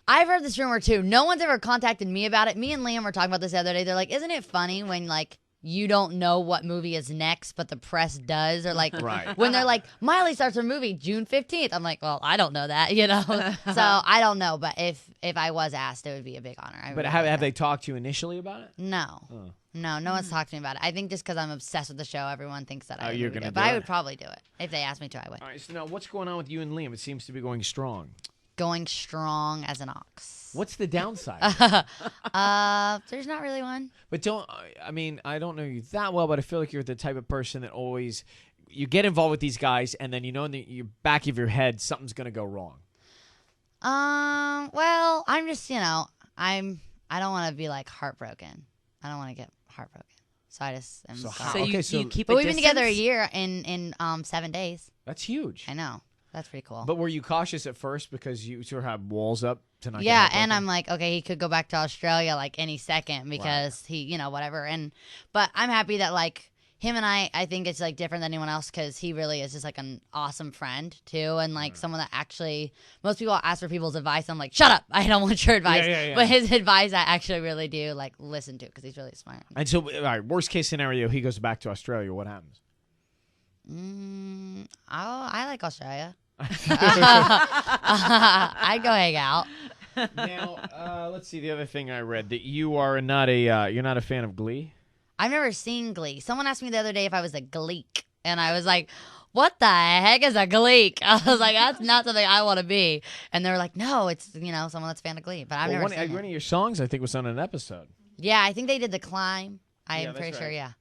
I've heard this rumor too. No one's ever contacted me about it. Me and Liam were talking about this the other day. They're like, isn't it funny when like you don't know what movie is next, but the press does? Or like when they're like, Miley starts her movie June 15th. I'm like, well, I don't know that, you know? So I don't know. But if I was asked, it would be a big honor. But have they talked to you initially about it? No. Oh. No one's talked to me about it. I think just because I'm obsessed with the show, everyone thinks that you're going to do it. But I would probably do it. If they asked me to, I would. All right, so now what's going on with you and Liam? It seems to be going strong. Going strong as an ox. What's the downside? There's not really one. But I don't know you that well, but I feel like you're the type of person that always, you get involved with these guys, and then you know in the back of your head something's going to go wrong. Well, I'm just, I don't want to be like heartbroken. I don't want to get heartbroken. So I just am sorry. You keep. But we've been together a year in 7 days. That's huge. I know. That's pretty cool. But were you cautious at first because you sort of have walls up tonight? Yeah, and I'm like, okay, he could go back to Australia like any second because he, whatever. But I'm happy that like him and I think it's like different than anyone else because he really is just like an awesome friend too, and like someone that actually most people ask for people's advice. I'm like, shut up, I don't want your advice. Yeah. But his advice I actually really do like listen to because he's really smart. And so, all right, worst case scenario, he goes back to Australia. What happens? I like Australia. I'd go hang out. Now, let's see the other thing I read that you are not a fan of Glee. I've never seen Glee. Someone asked me the other day if I was a Gleek, and I was like, "What the heck is a Gleek?" I was like, "That's not something I want to be." And they were like, "No, it's someone that's a fan of Glee." But I've never seen it. One of your songs, I think, was on an episode. Yeah, I think they did The Climb. I'm pretty sure. Yeah.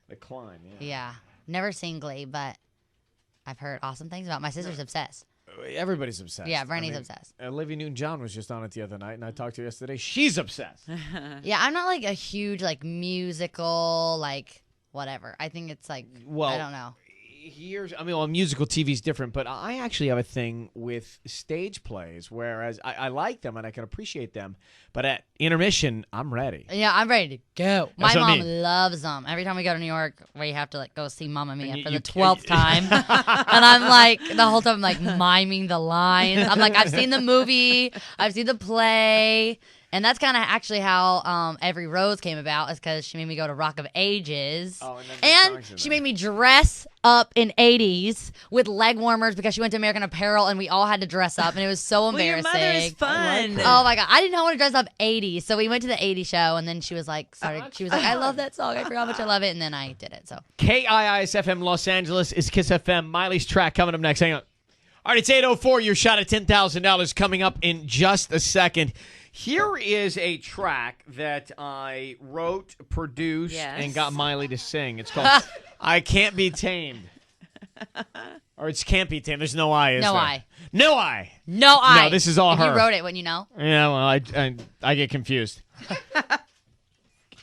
The Climb. Yeah. Yeah, never seen Glee, but I've heard awesome things about it. My sister's obsessed. Everybody's obsessed. Yeah, Bernie's obsessed. Olivia Newton-John was just on it the other night, and I talked to her yesterday. She's obsessed. Yeah, I'm not like a huge like musical like whatever. I think it's like I don't know. Musical TV is different, but I actually have a thing with stage plays, whereas I like them and I can appreciate them, but at intermission, I'm ready. Yeah, I'm ready to go. My mom loves them. Every time we go to New York, we have to like go see Mamma Mia for the 12th time, and I'm like the whole time I'm like miming the lines. I'm like, I've seen the movie, I've seen the play. And that's kind of actually how Every Rose came about, is because she made me go to Rock of Ages. Oh, and she made me dress up in 80s with leg warmers because she went to American Apparel and we all had to dress up. And it was so embarrassing. Well, your mother is fun. Oh, my God. I did not want to dress up 80s. So we went to the 80s show and then she was like, I love that song. I forgot how much I love it. And then I did it. So KIIS-FM Los Angeles is Kiss FM. Miley's track coming up next. Hang on. All right, it's 8:04. Your shot at $10,000 coming up in just a second. Here is a track that I wrote, produced, and got Miley to sing. It's called I Can't Be Tamed. Or it's Can't Be Tamed. There's no I, is there? No I. No I. No I. No, this is all her. You wrote it, wouldn't you know? Yeah, well, I get confused.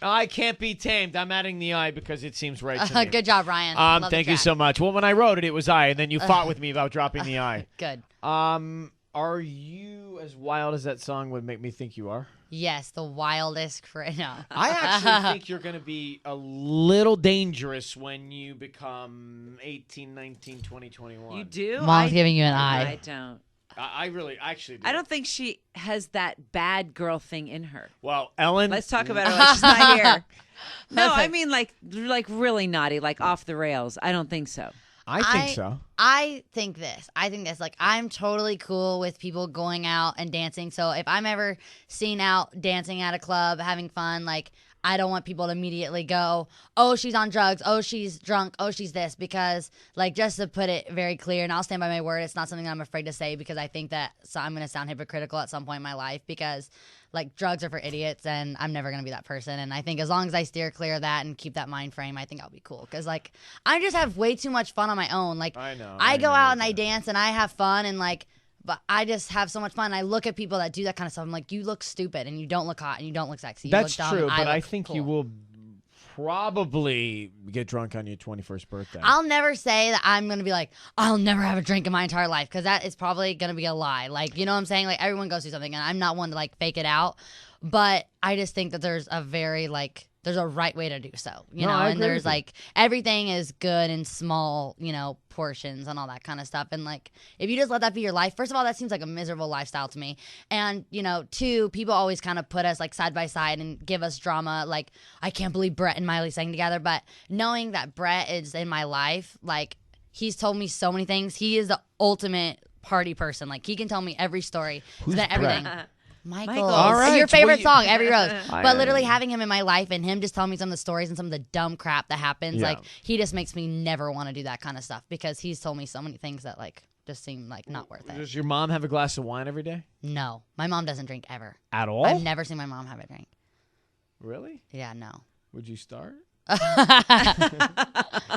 I can't be tamed. I'm adding the I because it seems right to me. Good job, Ryan. Thank you so much. Well, when I wrote it was I, and then you fought with me about dropping the I. Good. Are you as wild as that song would make me think you are? Yes, the wildest. No. I actually think you're going to be a little dangerous when you become 18, 19, 20, 21. You do? Mom's giving you an eye. I don't. I really, actually do. I don't think she has that bad girl thing in her. Well, Ellen. Let's talk about her like she's not here. No, I mean like really naughty, like off the rails. I don't think so. I think so. I think this. Like, I'm totally cool with people going out and dancing. So if I'm ever seen out dancing at a club, having fun, like, I don't want people to immediately go, oh, she's on drugs, oh, she's drunk, oh, she's this, because, like, just to put it very clear, and I'll stand by my word, it's not something I'm afraid to say because I think that I'm going to sound hypocritical at some point in my life because, like, drugs are for idiots, and I'm never going to be that person. And I think as long as I steer clear of that and keep that mind frame, I think I'll be cool. Because, like, I just have way too much fun on my own. Like, I go out and I dance and I have fun and, like, but I just have so much fun. I look at people that do that kind of stuff. I'm like, you look stupid and you don't look hot and you don't look sexy. You That's look dumb, true, but I think cool. you will probably get drunk on your 21st birthday. I'll never say that I'm going to be like, I'll never have a drink in my entire life because that is probably going to be a lie. Like, you know what I'm saying? Like, everyone goes through something and I'm not one to, like, fake it out. But I just think that there's a very, like, there's a right way to do so, you No, know, I and agree there's with you. like everything is good in small, you know, portions and all that kind of stuff. And like, if you just let that be your life, first of all, that seems like a miserable lifestyle to me. And, you know, two, people always kind of put us like side by side and give us drama. Like, I can't believe Brett and Miley sang together. But knowing that Brett is in my life, like, he's told me so many things. He is the ultimate party person. Like, he can tell me every story. Who's so that everything. Brett? Michael. All right. Your favorite Well, song, Every Rose. I- But literally having him in my life and him just telling me some of the stories and some of the dumb crap that happens, Yeah. like, he just makes me never want to do that kind of stuff because he's told me so many things that, like, just seem like not worth it. Does your mom have a glass of wine every day? No. My mom doesn't drink ever. At all? I've never seen my mom have a drink. Really? Yeah, no. Would you start?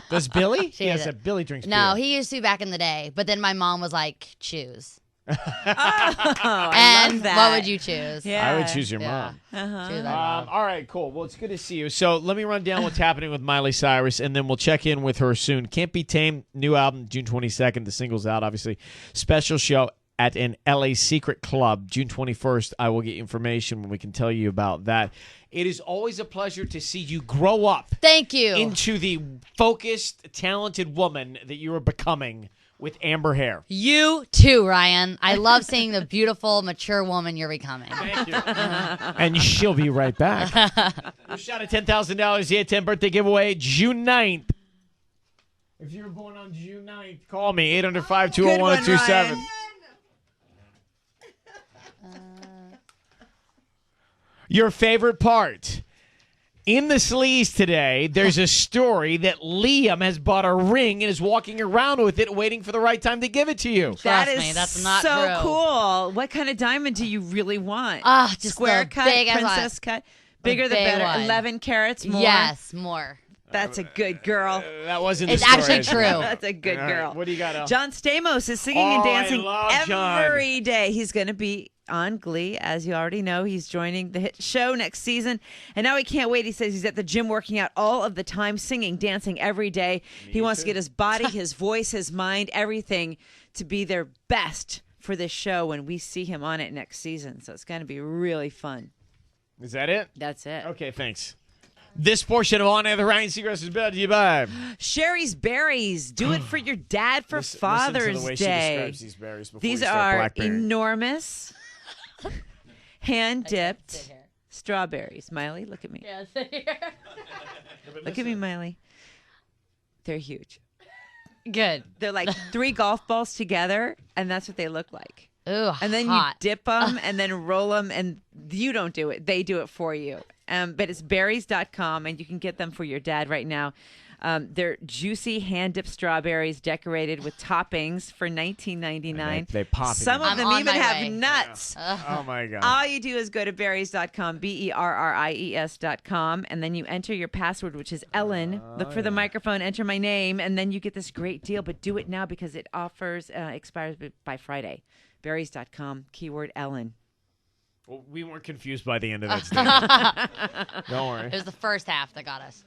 Does Billy? She Yes, doesn't. Billy drinks No, beer. he used to back in the day. But then my mom was like, choose. Oh, I And love that. what would you choose? Yeah. I would choose your Yeah. mom. Choose my mom. All right, cool. Well, it's good to see you. So let me run down what's happening with Miley Cyrus, and then we'll check in with her soon. Can't Be Tamed, new album, June 22nd. The single's out, obviously. Special show at an LA Secret Club, June 21st. I will get information when we can tell you about that. It is always a pleasure to see you grow up Thank you. into the focused, talented woman that you are becoming with amber hair. You too, Ryan. I love seeing the beautiful, mature woman you're becoming. Thank you. And she'll be right back. Your shot at $10,000, the 10 birthday giveaway, June 9th. If you were born on June 9th, call me, 800-521-1027. Your favorite part. In the sleaze today, there's a story that Liam has bought a ring and is walking around with it, waiting for the right time to give it to you. That Trust is me, that's not so true. cool. What kind of diamond do you really want? Just Square the cut, big ass princess cut, bigger the big better. one. 11 carats more. Yes, more. That's a good girl. That wasn't It's the story. actually I said. true. That's a good All right, girl. what do you got, Elle? John Stamos is singing and Oh, I dancing love John. every day. He's going to be on Glee, as you already know. He's joining the hit show next season, and now he can't wait. He says he's at the gym working out all of the time, singing, dancing every day. He wants to get his body, his voice, his mind, everything to be their best for this show when we see him on it next season. So it's going to be really fun. Is that it? That's it. Okay, thanks. This portion of On Air, the Ryan Seacrest is brought to you by. Sherry's Berries. Do it for your dad for Listen to Father's the way She Day. describes these berries before These you start are blackberry. enormous, hand dipped Sit here. strawberries. Miley, look at me. Yeah, sit here. Look at me, Miley. They're huge. Good. They're like 3 golf balls together, and that's what they look like. Ooh, And then hot. you dip them and then roll them, and you don't do it. They do it for you. But it's berries.com, and you can get them for your dad right now. They're juicy hand-dipped strawberries decorated with toppings for $19.99. They pop in Some your of mouth. them I'm on even my have way. nuts. Oh, my God. All you do is go to berries.com, berries.com, and then you enter your password, which is Ellen. Look for the microphone, enter my name, and then you get this great deal. But do it now because it expires by Friday. Berries.com, keyword Ellen. Well, we weren't confused by the end of that statement. Don't worry. It was the first half that got us.